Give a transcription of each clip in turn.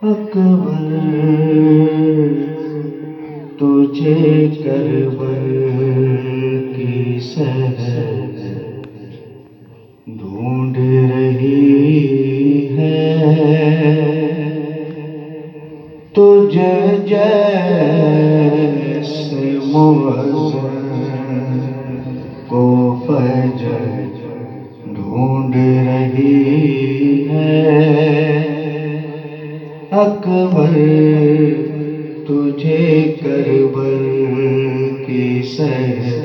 اکبر تجھے کربل کی سحر ڈھونڈ رہی ہے، تجھے جیسے مؤذن کو فجر ڈھونڈ رہی ہے۔ اکبر تجھے کربل کی سحر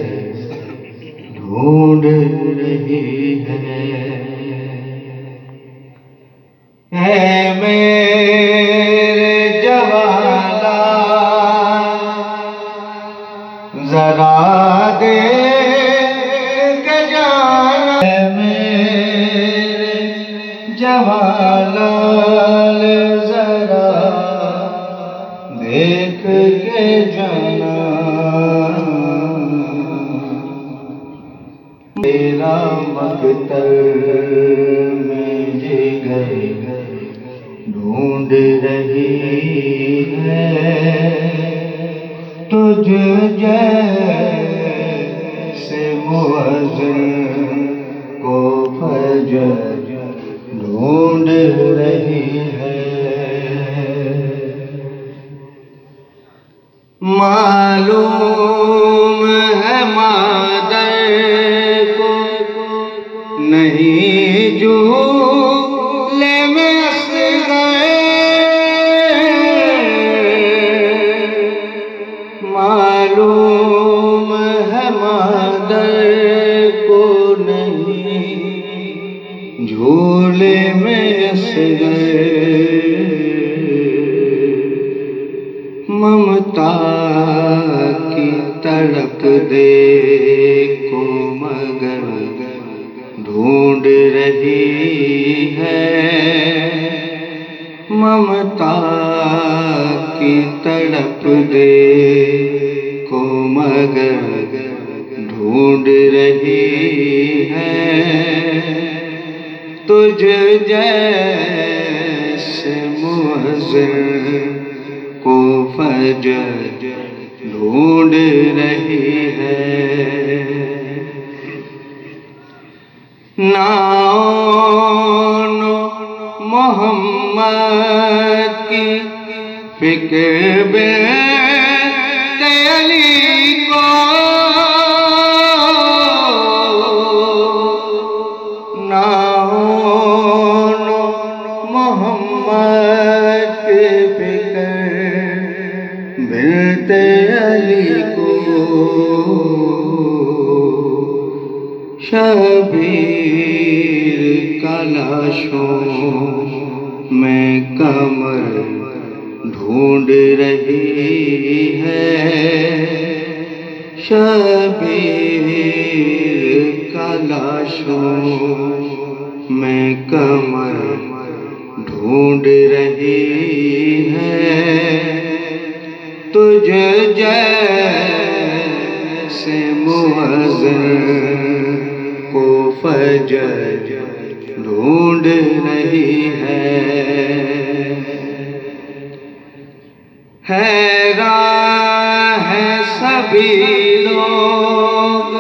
ڈھونڈ رہی ہے۔ اے میرے جوالا ذرا دیکھ جانا، اے میرے جوالا ذرا دیکھ کے جانا، میرا مقتل میں جگر ڈھونڈ رہی ہے، تجھ جیسے مؤذن کو فجر ڈھونڈ رہی ہے۔ معلوم ہے مادر کو نہیں جھولے میں اصغر، معلوم ہے مادر کو نہیں جھولے میں اصغر، ممتا کی تڑپ دیکھو مگر ڈھونڈ رہی ہے، ممتا کی تڑپ دیکھو مگر ڈھونڈ رہی ہے، تجھ جیسے مؤذن کو فجر ڈھونڈ رہی ہے۔ نان محمد کی فکر بنت علی کو، نان محمد کی فکر بنت علی کو، شبیر کا لاشوں میں کمر ڈھونڈ رہی ہے، شبیر کا لاشوں میں کمر ڈھونڈ رہی ہے، تجھ جیسے مؤذن کو فجر ڈھونڈ رہی ہے۔ حیران ہے سبھی لوگ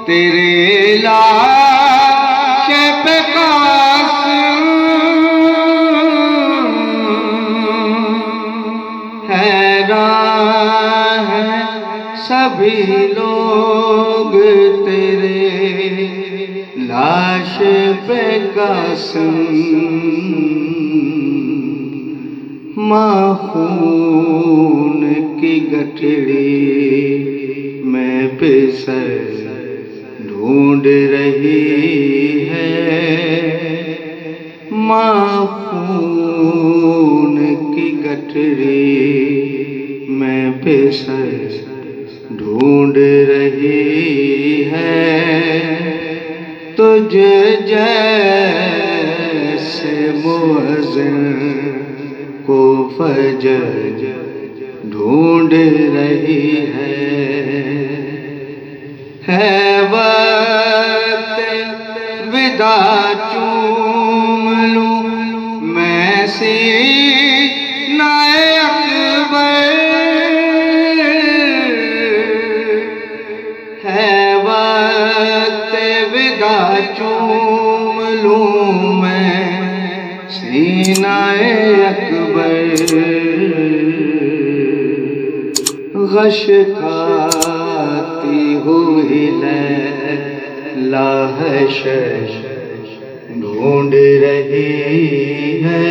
تیرے لاش پہ قاسم، حیران ہے سبھی لوگ تیرے لاش پہ قاسم، ماں خون کی گٹھڑی میں پسر ڈھونڈ رہی ہے، ماں خون کی گٹھڑی میں پسر ڈھونڈ رہی ہے، تجھ جیسے مؤذن کو فجر ڈھونڈ رہی ہے۔ وقت چوم لوں میں سینہ اکبر، غش کھاتی ہوئی لیلا حشر ڈھونڈ رہی ہے،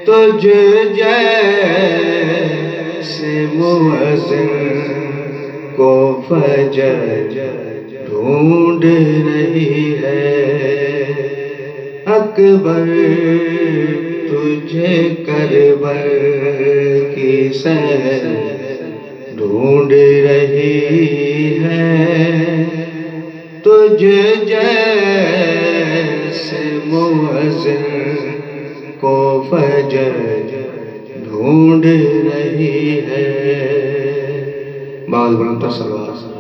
تجھ جیسے مؤذن کو فجر ڈھونڈ رہی ہے۔ اکبر تجھے کربل کی سیر ڈھونڈ رہی ہے، تجھ جیسے مؤذن کو فجر ڈھونڈ رہی ہے۔ بہت بلند صلوات۔